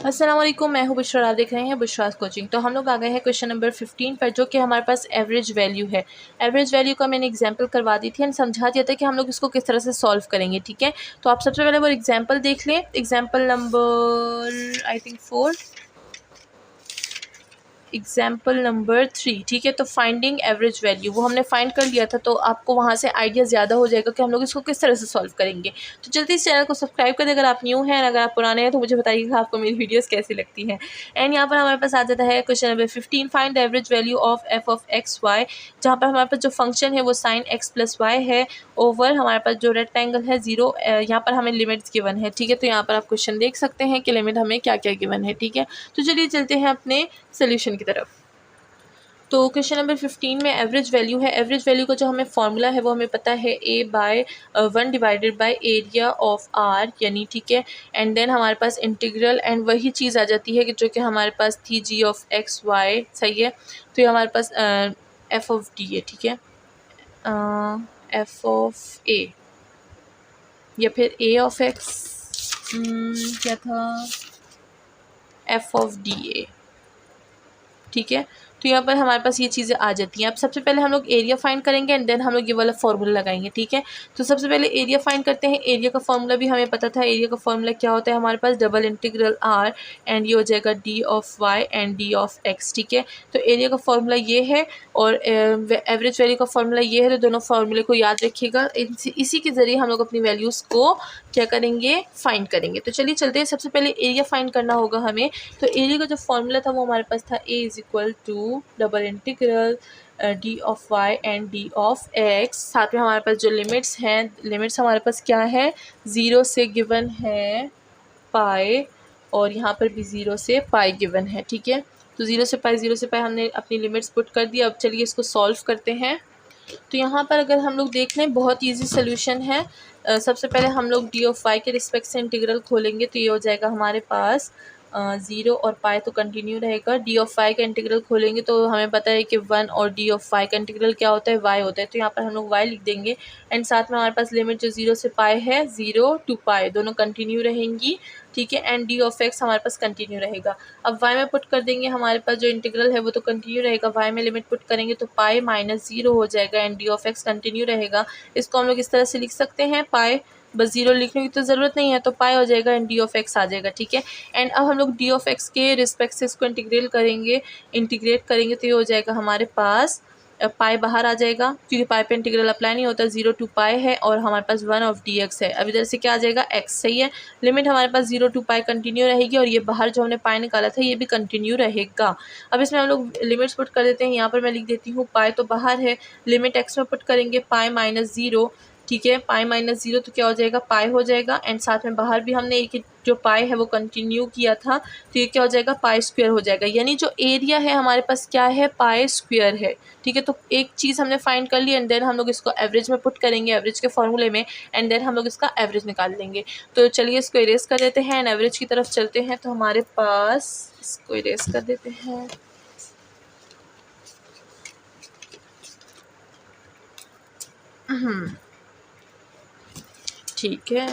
अस्सलाम वालेकुम, मैं हूँ बुशरा, आप देख रहे हैं बुशरास कोचिंग। तो हम लोग आ गए हैं क्वेश्चन नंबर 15 पर, जो कि हमारे पास एवरेज वैल्यू है। एवरेज वैल्यू का मैंने एग्जांपल करवा दी थी एंड समझा दिया था कि हम लोग इसको किस तरह से सॉल्व करेंगे। ठीक है, तो आप सबसे पहले वो एग्जांपल देख लें। Example number I think 4, example number 3। ठीक है, तो फाइंडिंग एवरेज वैल्यू वो हमने फाइंड कर लिया था, तो आपको वहाँ से आइडिया ज़्यादा हो जाएगा कि हम लोग इसको किस तरह से सॉल्व करेंगे। तो जल्दी इस चैनल को सब्सक्राइब करें अगर आप न्यू हैं, अगर आप पुराने हैं तो मुझे बताइएगा आपको मेरी वीडियोस कैसी लगती हैं। एंड यहाँ पर हमारे पास आ जाता है question number 15, find the average value of F of X Y, जहाँ पर हमारे पास जो फंक्शन है वो साइन एक्स प्लस वाई है, ओवर हमारे पास जो रेक्टेंगल है 0। यहाँ पर हमें लिमिट्स गिवन है। ठीक है, तो यहाँ पर आप क्वेश्चन देख सकते हैं कि लिमिट हमें क्या क्या गिवन है। ठीक है, तो चलिए चलते हैं अपने सोल्यूशन की तरफ। तो क्वेश्चन नंबर 15 में एवरेज वैल्यू है। एवरेज वैल्यू का जो हमें फॉर्मूला है वो हमें पता है A/1 divided by area of R, यानी ठीक है। एंड देन हमारे पास इंटीग्रल एंड वही चीज़ आ जाती है कि जो कि हमारे पास थी G ऑफ एक्स वाई, सही है। तो ये हमारे पास F ऑफ D है। ठीक है, F ऑफ A या फिर A ऑफ X, क्या था, F ऑफ DA। ठीक है, तो यहाँ पर हमारे पास ये चीज़ें आ जाती हैं। अब सबसे पहले हम लोग एरिया फाइंड करेंगे एंड देन हम लोग ये वाला फॉर्मूला लगाएंगे। ठीक है, तो सबसे पहले एरिया फाइंड करते हैं। एरिया का फॉर्मूला भी हमें पता था। एरिया का फॉर्मूला क्या होता है हमारे पास, डबल इंटीग्रल R एंड ये हो जाएगा D of Y and D of X। ठीक है, तो एरिया का फॉर्मूला ये है और एवरेज वैल्यू का फॉर्मूला ये है, तो दोनों फार्मूले को याद रखिएगा। इसी के ज़रिए हम लोग अपनी वैल्यूज़ को क्या करेंगे, फाइंड करेंगे। तो चलिए चलते हैं। सबसे पहले एरिया फाइंड करना होगा हमें। तो एरिया का जो फॉर्मूला था वो हमारे पास था A is equal to double integral D of Y and D of X। साथ में हमारे पास जो लिमिट्स हैं, लिमिट्स हमारे पास क्या है, 0 से गिवन है पाई, और यहाँ पर भी 0 से पाई गिवन है। ठीक है, तो 0 से पाई हमने अपनी लिमिट्स पुट कर दी। अब चलिए इसको सॉल्व करते हैं। तो यहाँ पर अगर हम लोग देख लें, बहुत इजी सोल्यूशन है। सबसे पहले हम लोग D ऑफ Y के रिस्पेक्ट से इंटीग्रल खोलेंगे, तो ये हो जाएगा हमारे पास 0 और पाई तो कंटिन्यू रहेगा। D ऑफ Y का इंटीग्रल खोलेंगे तो हमें पता है कि 1 और D ऑफ Y का इंटीग्रल क्या होता है, y होता है। तो यहाँ पर हम लोग y लिख देंगे एंड साथ में हमारे पास लिमिट जो 0 से पाई है, 0 टू पाई दोनों कंटिन्यू रहेंगी। ठीक है, एंड D ऑफ X हमारे पास कंटिन्यू रहेगा। अब y में पुट कर देंगे, हमारे पास जो इंटीग्रल है वो तो कंटिन्यू रहेगा। y में लिमिट पुट करेंगे तो पाई माइनस 0 हो जाएगा and D of X continue रहेगा। इसको हम लोग इस तरह से लिख सकते हैं, पाई बस 0 लिखने की तो ज़रूरत नहीं है, तो पाई हो जाएगा एंड D ऑफ X आ जाएगा। ठीक है, एंड अब हम लोग D ऑफ X के रिस्पेक्ट से इसको इंटीग्रेट करेंगे तो ये हो जाएगा हमारे पास, पाई बाहर आ जाएगा क्योंकि पाई पे इंटीग्रल अप्लाई नहीं होता, 0 टू पाई है और हमारे पास 1 ऑफ dx है। अब इधर से क्या आ जाएगा, x, सही है। लिमिट हमारे पास 0 टू पाई कंटिन्यू रहेगी और ये बाहर जो हमने पाई निकाला था ये भी कंटिन्यू रहेगा। अब इसमें हम लोग लिमिट्स पुट कर देते हैं। यहाँ पर मैं लिख देती हूँ, पाई तो बाहर है, लिमिट x में पुट करेंगे पाई माइनस 0। ठीक है, पाई माइनस 0 तो क्या हो जाएगा, पाई हो जाएगा एंड साथ में बाहर भी हमने एक जो पाई है वो कंटिन्यू किया था, तो ये क्या हो जाएगा, पाई स्क्वायर हो जाएगा। यानी जो एरिया है हमारे पास क्या है, पाई स्क्वायर है। ठीक है, तो एक चीज़ हमने फाइंड कर ली एंड देन हम लोग इसको एवरेज में पुट करेंगे, एवरेज के फॉर्मूले में, एंड देन हम लोग इसका एवरेज निकाल लेंगे। तो चलिए इसको इरेज कर देते हैं एंड एवरेज की तरफ चलते हैं। तो हमारे पास, इसको इरेज कर देते हैं। ठीक है,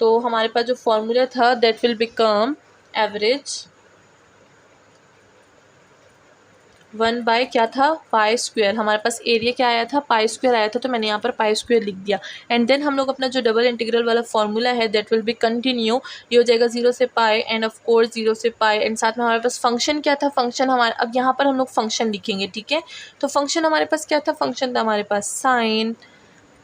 तो हमारे पास जो फॉर्मूला था that will become average 1 by क्या था, पाई स्क्वायर। हमारे पास एरिया क्या आया था, पाई स्क्वायर आया था, तो मैंने यहाँ पर पाई स्क्वायर लिख दिया। एंड देन हम लोग अपना जो डबल इंटीग्रल वाला फॉर्मूला है दैट विल बी कंटिन्यू, ये हो जाएगा 0 से पाई एंड ऑफ कोर्स 0 से पाई एंड साथ में हमारे पास फंक्शन क्या था, फंक्शन हमारा, अब यहाँ पर हम लोग फंक्शन लिखेंगे। ठीक है, तो फंक्शन हमारे पास क्या था, फंक्शन था हमारे पास sine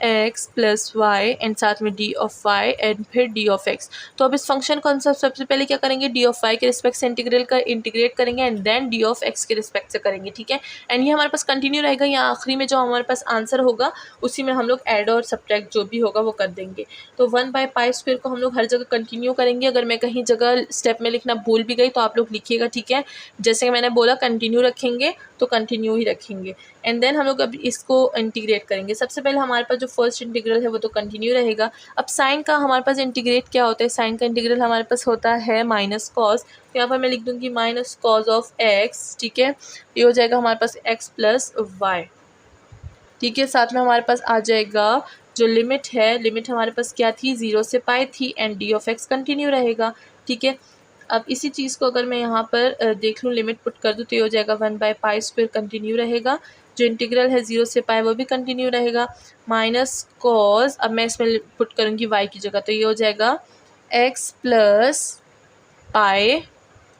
x plus Y and साथ में d ऑफ y एंड फिर d ऑफ x। तो अब इस फंक्शन को हम सबसे पहले क्या करेंगे, d ऑफ y के रिस्पेक्ट से इंटीग्रेट करेंगे and then d of x के रिस्पेक्ट से करेंगे। ठीक है, एंड ये हमारे पास कंटिन्यू रहेगा। यहाँ आखिरी में जो हमारे पास आंसर होगा उसी में हम लोग ऐड और सब्ट्रैक्ट जो भी होगा वो कर देंगे। तो 1 बाय पाई स्क्वायर को हम लोग हर जगह कंटिन्यू करेंगे। अगर मैं कहीं जगह स्टेप में लिखना भूल भी गई तो आप लोग लिखिएगा। ठीक है, जैसे कि मैंने बोला कंटिन्यू रखेंगे तो कंटिन्यू ही रखेंगे एंड देन हम लोग अब इसको इंटीग्रेट करेंगे। सबसे पहले हमारे पास जो फर्स्ट इंटीग्रल है वो तो कंटिन्यू रहेगा। अब साइन का हमारे पास इंटीग्रेट क्या होता है, साइन का इंटीग्रल हमारे पास होता है माइनस कॉस, तो यहाँ पर मैं लिख दूँगी माइनस कॉस ऑफ एक्स। ठीक है, ये हो जाएगा हमारे पास एक्स प्लस वाई। ठीक है, साथ में हमारे पास आ जाएगा जो लिमिट है, लिमिट हमारे पास क्या थी, 0 से पाई थी and D of X continue रहेगा, ठीक है। अब इसी चीज़ को अगर मैं यहाँ पर देख लूँ, लिमिट पुट कर दूँ तो ये हो जाएगा 1/π² कंटिन्यू रहेगा, जो इंटीग्रल है 0 से पाई वो भी कंटिन्यू रहेगा, माइनस कॉज, अब मैं इसमें पुट करूँगी y की जगह, तो ये हो जाएगा x प्लस पाई,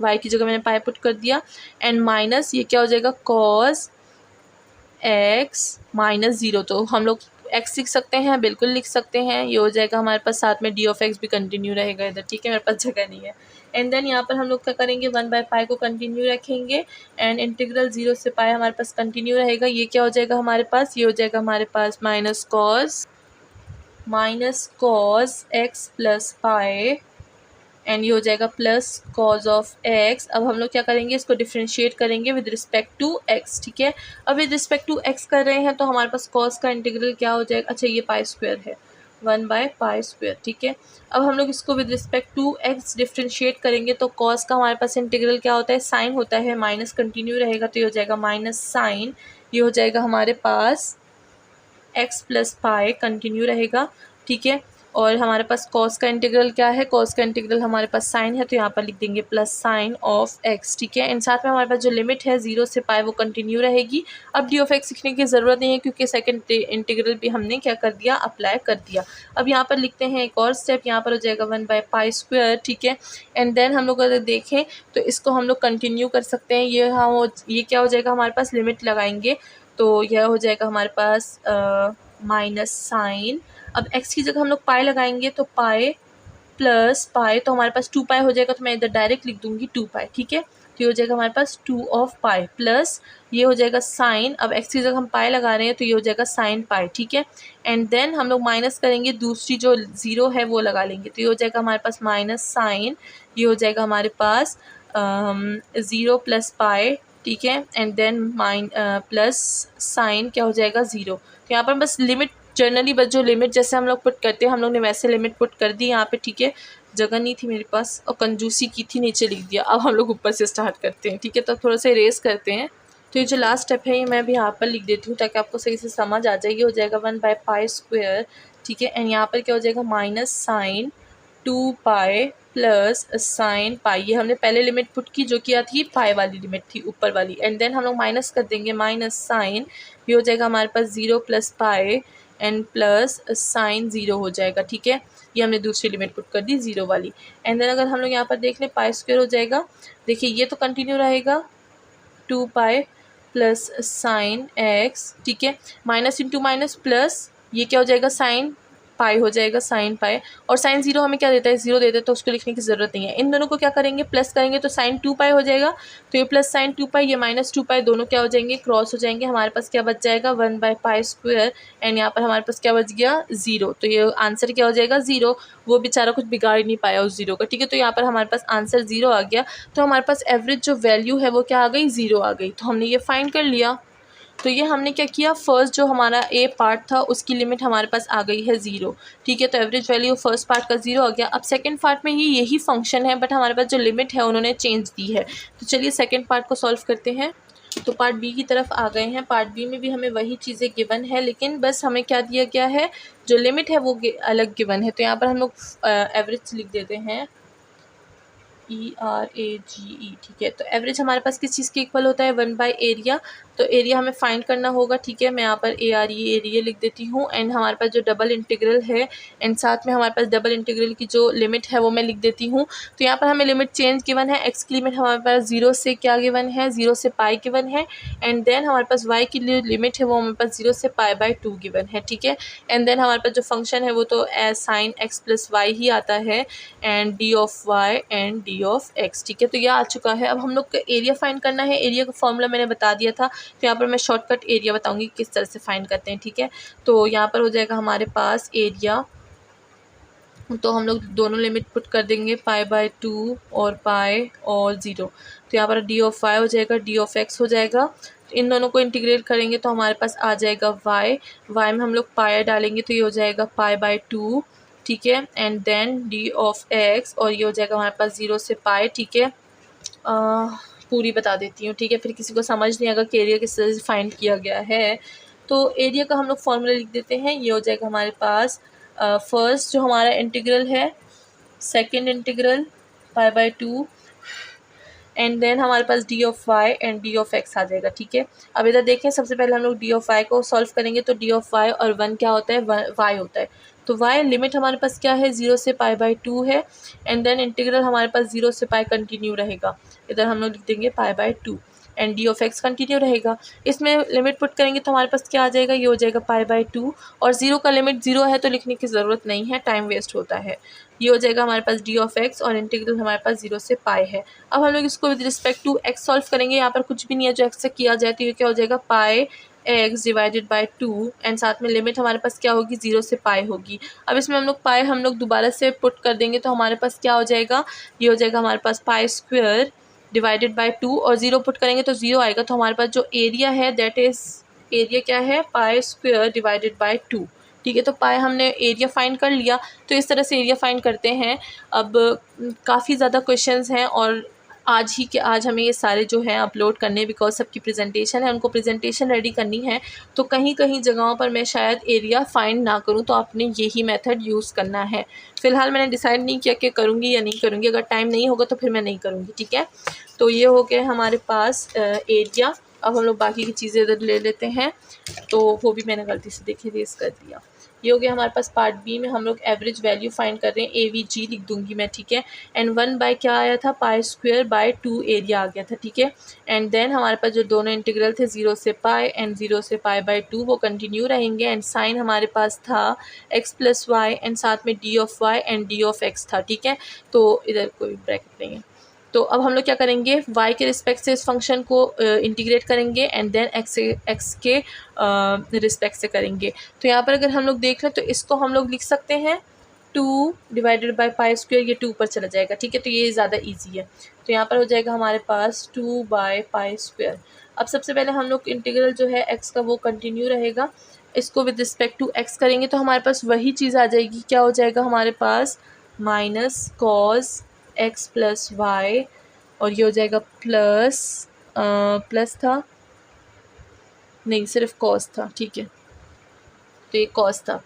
y की जगह मैंने पाई पुट कर दिया, एंड माइनस ये क्या हो जाएगा, कॉज x माइनस 0, तो हम लोग x लिख सकते हैं, बिल्कुल लिख सकते हैं, ये हो जाएगा हमारे पास, साथ में डी ऑफ एक्स भी कंटिन्यू रहेगा इधर, ठीक है, मेरे पास जगह नहीं है। एंड देन यहाँ पर हम लोग क्या करेंगे, 1/π को कंटिन्यू रखेंगे एंड इंटीग्रल 0 से पाई हमारे पास कंटिन्यू रहेगा, ये क्या हो जाएगा हमारे पास, ये हो जाएगा हमारे पास minus cos x plus pi, and ये हो जाएगा प्लस कॉज ऑफ एक्स। अब हम लोग क्या करेंगे, इसको डिफ्रेंशिएट करेंगे विद रिस्पेक्ट टू एक्स, ठीक है। अब विद रिस्पेक्ट टू एक्स कर रहे हैं तो हमारे पास कॉस का इंटीग्रल क्या हो जाएगा, अच्छा ये π² है, 1/π², ठीक है। अब हम लोग इसको with respect to X differentiate करेंगे तो कॉस का हमारे पास इंटीग्रल क्या होता है, साइन होता है, माइनस कंटिन्यू रहेगा, तो ये हो जाएगा माइनस साइन, ये हो जाएगा हमारे पास x प्लस पाई कंटिन्यू रहेगा, ठीक है। और हमारे पास कॉस का इंटीग्रल क्या है, कॉस का इंटीग्रल हमारे पास साइन है, तो यहाँ पर लिख देंगे प्लस साइन ऑफ x, ठीक है। इन साथ में हमारे पास जो लिमिट है 0 से पाई वो कंटिन्यू रहेगी। अब डी ऑफ एक्स लिखने की ज़रूरत नहीं है क्योंकि सेकंड इंटीग्रल भी हमने क्या कर दिया, अप्लाई कर दिया। अब यहाँ पर लिखते हैं एक और स्टेप, यहाँ पर हो जाएगा 1/π², ठीक है। एंड देन हम लोग अगर देखें तो इसको हम लोग कंटिन्यू कर सकते हैं, ये क्या हो जाएगा हमारे पास, लिमिट लगाएंगे तो यह हो जाएगा हमारे पास माइनस साइन, अब x की जगह हम लोग पाई लगाएंगे तो पाई प्लस पाई, तो हमारे पास 2π हो जाएगा, तो मैं इधर डायरेक्ट लिख दूंगी 2π, ठीक है। तो ये हो जाएगा हमारे पास 2 ऑफ पाई प्लस ये हो जाएगा साइन, अब x की जगह हम पाई लगा रहे हैं तो ये हो जाएगा साइन पाई, ठीक है। एंड देन हम लोग माइनस करेंगे, दूसरी जो 0 है वो लगा लेंगे, तो ये हो जाएगा हमारे पास माइनस साइन, ये हो जाएगा हमारे पास 0 प्लस पाई, ठीक है। एंड देन प्लस साइन क्या हो जाएगा 0, तो यहाँ पर बस लिमिट जनरली बस जो लिमिट जैसे हम लोग पुट करते हैं हम लोग ने वैसे लिमिट पुट कर दी यहाँ पे, ठीक है। जगह नहीं थी मेरे पास और कंजूसी की थी, नीचे लिख दिया। अब हम लोग ऊपर से स्टार्ट करते हैं, ठीक है। तो थोड़ा सा इरेज करते हैं, तो ये जो लास्ट स्टेप है ये मैं भी यहाँ पर लिख देती हूँ ताकि आपको सही से समझ आ जाए। ये हो जाएगा 1/π², ठीक है। एंड यहाँ पर क्या हो जाएगा minus sine 2π plus sine pi, ये हमने पहले लिमिट पुट की जो किया थी पाई वाली लिमिट थी ऊपर वाली, एंड देन हम लोग माइनस कर देंगे माइनस साइन, ये हो जाएगा हमारे पास 0 plus pi and plus sine 0 हो जाएगा, ठीक है। ये हमने दूसरी लिमिट पुट कर दी 0 वाली। एंड देन अगर हम लोग यहाँ पर देख लें π² हो जाएगा, देखिए ये तो कंटिन्यू रहेगा 2π प्लस साइन x, ठीक है। माइनस इंटू माइनस प्लस, ये क्या हो जाएगा साइन पाई हो जाएगा, साइन पाई, और साइन 0 हमें क्या देता है, 0 देता है, तो उसको लिखने की ज़रूरत नहीं है। इन दोनों को क्या करेंगे, प्लस करेंगे तो साइन 2π हो जाएगा, तो ये प्लस साइन 2π, ये माइनस 2π, दोनों क्या हो जाएंगे, क्रॉस हो जाएंगे। हमारे पास क्या बच जाएगा 1/π², एंड यहाँ पर हमारे पास क्या बच गया 0, तो ये आंसर क्या हो जाएगा 0। वो बेचारा कुछ बिगाड़ ही नहीं पाया उस 0 का, ठीक है। तो यहाँ पर हमारे पास आंसर 0 आ गया, तो हमारे पास एवरेज जो वैल्यू है वो क्या आ गई, 0 आ गई। तो हमने ये फाइंड कर लिया। तो ये हमने क्या किया, फर्स्ट जो हमारा ए पार्ट था उसकी लिमिट हमारे पास आ गई है 0, ठीक है। तो एवरेज वैल्यू फर्स्ट पार्ट का 0 आ गया। अब सेकंड पार्ट में यही फंक्शन है बट हमारे पास जो लिमिट है उन्होंने चेंज दी है। तो चलिए सेकंड पार्ट को सॉल्व करते हैं। तो पार्ट बी की तरफ आ गए हैं। पार्ट बी में भी हमें वही चीज़ें गिवन है, लेकिन बस हमें क्या दिया गया है, जो लिमिट है वो अलग गिवन है। तो यहाँ पर हम लोग एवरेज लिख देते हैं ERAGE, ठीक है। तो एवरेज हमारे पास किस चीज़ के इक्वल होता है, 1/एरिया। तो एरिया हमें फाइंड करना होगा, ठीक है। मैं यहाँ पर ARE एरिया लिख देती हूँ। एंड हमारे पास जो डबल इंटीग्रल है एंड साथ में हमारे पास डबल इंटीग्रल की जो लिमिट है वो मैं लिख देती हूँ। तो यहाँ पर हमें लिमिट चेंज गिवन है। एक्स की लिमिट हमारे पास 0 से क्या गिवन है, 0 से पाई गिवन है। एंड देन हमारे पास वाई की लिमिट है वो हमारे पास 0 से π/2 गिवन है, ठीक है। एंड देन हमारे पास जो फंक्शन है वो तो साइन x प्लस वाई ही आता है, and D of Y and D of X, ठीक है। तो यह आ चुका है। अब हम लोग का एरिया फाइंड करना है। एरिया का फॉर्मूला मैंने बता दिया था, तो यहाँ पर मैं शॉर्टकट एरिया बताऊंगी किस तरह से फाइंड करते हैं, ठीक है। तो यहाँ पर हो जाएगा हमारे पास एरिया, तो हम लोग दोनों लिमिट पुट कर देंगे π/2 और पाई और 0। तो यहाँ पर डी ऑफ वाई हो जाएगा, डी ऑफ एक्स हो जाएगा। इन दोनों को इंटीग्रेट करेंगे तो हमारे पास आ जाएगा वाई में हम लोग पाई डालेंगे तो ये हो जाएगा π/2, ठीक है। And then D of X, और ये हो जाएगा हमारे पास 0 से पाई, ठीक है। पूरी बता देती हूँ, ठीक है, फिर किसी को समझ नहीं आएगा कि एरिया किस तरह से फाइंड किया गया है। तो एरिया का हम लोग फॉर्मूला लिख देते हैं। ये हो जाएगा हमारे पास फर्स्ट जो हमारा इंटीग्रल है, सेकेंड इंटीग्रल π/2 एंड देन हमारे पास D of Y and D of X आ जाएगा। ठीक है, अब इधर देखें, सबसे पहले हम लोग डी ऑफ वाई को सॉल्व करेंगे तो डी ऑफ वाई और 1 क्या होता है, वाई होता है। तो वाई लिमिट हमारे पास क्या है, 0 से π/2 है एंड देन इंटीग्रल हमारे पास 0 से पाई कंटिन्यू रहेगा। इधर हम लोग लिख देंगे π/2 and D of X continue रहेगा। इसमें लिमिट पुट करेंगे तो हमारे पास क्या आ जाएगा, ये हो जाएगा π/2 और 0 का लिमिट 0 है तो लिखने की ज़रूरत नहीं है, टाइम वेस्ट होता है। ये हो जाएगा हमारे पास डी ऑफ एक्स और इंटीग्रल हमारे पास 0 से पाई है। अब हम लोग इसको with respect to X solve करेंगे। यहाँ पर कुछ भी नहीं है जो एक्स से किया जाए, तो ये क्या हो जाएगा, पाई एक्स डिवाइडेड बाई 2 एंड साथ में लिमिट हमारे पास क्या होगी, 0 से पाई होगी। अब इसमें हम लोग पाई हम लोग दोबारा से पुट कर देंगे तो हमारे पास क्या हो जाएगा, ये हो जाएगा हमारे पास पाई स्क्वायर डिवाइडेड बाई 2 और 0 पुट करेंगे तो 0 आएगा। तो हमारे पास जो एरिया है दैट इज़, एरिया क्या है, पाई स्क्वायर डिवाइडेड बाई 2। ठीक है, तो पाई हमने एरिया फाइंड कर लिया। तो इस तरह से एरिया फाइंड करते हैं। अब काफ़ी ज़्यादा क्वेश्चंस हैं और आज हमें ये सारे जो हैं अपलोड करने, बिकॉज सबकी प्रेजेंटेशन है, उनको प्रेजेंटेशन रेडी करनी है। तो कहीं कहीं जगहों पर मैं शायद एरिया फाइंड ना करूं, तो आपने यही मेथड यूज़ करना है। फ़िलहाल मैंने डिसाइड नहीं किया कि करूँगी या नहीं करूँगी, अगर टाइम नहीं होगा तो फिर मैं नहीं करूँगी। ठीक है, तो ये हो गया हमारे पास एरिया। अब हम लोग बाकी की चीज़ें इधर ले लेते हैं, तो वो भी मैंने गलती से देखिए रेस कर दिया। ये हो गया हमारे पास पार्ट बी में हम लोग एवरेज वैल्यू फाइंड कर रहे हैं, AVG लिख दूंगी मैं। ठीक है, एंड 1 बाय क्या आया था, पाई स्क्वायर बाय 2 एरिया आ गया था। ठीक है, एंड देन हमारे पास जो दोनों इंटीग्रल थे 0 से पाई एंड 0 से पाई बाय 2 वो कंटिन्यू रहेंगे। एंड साइन हमारे पास था x प्लस वाई एंड साथ में D of Y and D of X था। ठीक है, तो इधर कोई ब्रैकेट नहीं है। तो अब हम लोग क्या करेंगे, y के रिस्पेक्ट से इस फंक्शन को इंटीग्रेट करेंगे एंड देन x के रिस्पेक्ट से करेंगे। तो यहाँ पर अगर हम लोग देख लें तो इसको हम लोग लिख सकते हैं 2 डिवाइडेड बाई पाई स्क्वायर, ये 2 ऊपर चला जाएगा। ठीक है, तो ये ज़्यादा इजी है। तो यहाँ पर हो जाएगा हमारे पास 2 बाई पाई स्क्वायर। अब सबसे पहले हम लोग इंटीग्रल जो है x का वो कंटिन्यू रहेगा, इसको विद रिस्पेक्ट टू x करेंगे तो हमारे पास वही चीज़ आ जाएगी। क्या हो जाएगा हमारे पास, minus cos x plus Y और ये हो जाएगा प्लस था नहीं, सिर्फ कॉस था। ठीक है, तो ये कॉस था,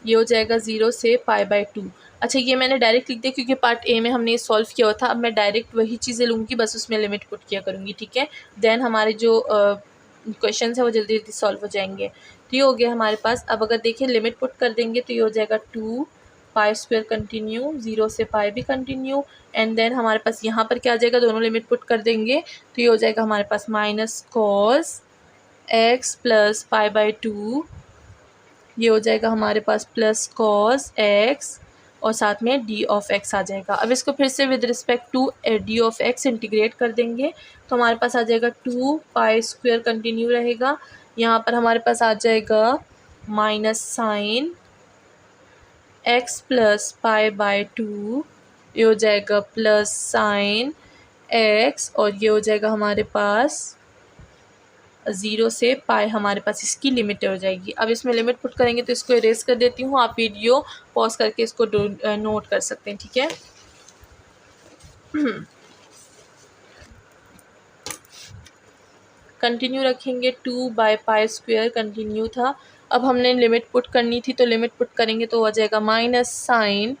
ये हो जाएगा 0 से पाई बाय 2। अच्छा, ये मैंने डायरेक्ट लिख दिया क्योंकि पार्ट ए में हमने ये सॉल्व किया हुआ था। अब मैं डायरेक्ट वही चीज़ें लूँगी, बस उसमें लिमिट पुट किया करूँगी। ठीक है, देन हमारे जो क्वेश्चन है वो जल्दी जल्दी सॉल्व हो जाएंगे। तो ये हो गया हमारे पास। अब अगर देखिए लिमिट पुट कर देंगे तो ये हो जाएगा 2 पाई स्क्वायर कंटिन्यू, 0 से पाई भी कंटिन्यू एंड देन हमारे पास यहाँ पर क्या आ जाएगा, दोनों लिमिट पुट कर देंगे तो ये हो जाएगा हमारे पास minus cos x plus pi by 2, ये हो जाएगा हमारे पास प्लस कॉस x और साथ में डी ऑफ एक्स आ जाएगा। अब इसको फिर से with respect to D of X integrate कर देंगे तो हमारे पास आ जाएगा 2 पाई स्क्वायर कंटिन्यू रहेगा। यहाँ पर हमारे पास आ जाएगा minus sine x plus pi by 2, ये हो जाएगा प्लस साइन x और ये हो जाएगा हमारे पास 0 से पाई, हमारे पास इसकी लिमिट हो जाएगी। अब इसमें लिमिट पुट करेंगे तो इसको इरेज कर देती हूँ, आप वीडियो पॉज करके इसको नोट कर सकते हैं। ठीक है, कंटिन्यू रखेंगे, 2 बाय पाई स्क्वायर कंटिन्यू था। अब हमने लिमिट पुट करनी थी तो लिमिट पुट करेंगे तो हो जाएगा minus sine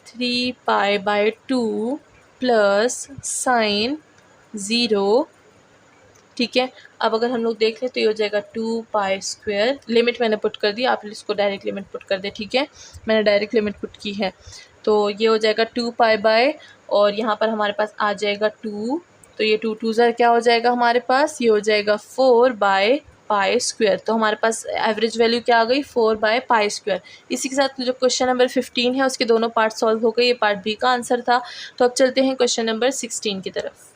3 pi by 2 plus sine 0। ठीक है, अब अगर हम लोग देख लें तो ये हो जाएगा 2 पाई स्क्वायर, लिमिट मैंने पुट कर दी, आप इसको डायरेक्ट लिमिट पुट कर दे। ठीक है, मैंने डायरेक्ट लिमिट पुट की है तो ये हो जाएगा 2 पाई बाय और यहाँ पर हमारे पास आ जाएगा 2, तो ये 2 2 ज़र क्या हो जाएगा हमारे पास, ये हो जाएगा 4 बाय पाई स्क्वायर। तो हमारे पास एवरेज वैल्यू क्या आ गई, 4 बाय पाई स्क्वायर। इसी के साथ जो क्वेश्चन नंबर 15 है उसके दोनों पार्ट सॉल्व हो गए, ये पार्ट बी का आंसर था। तो अब चलते हैं क्वेश्चन नंबर 16 की तरफ।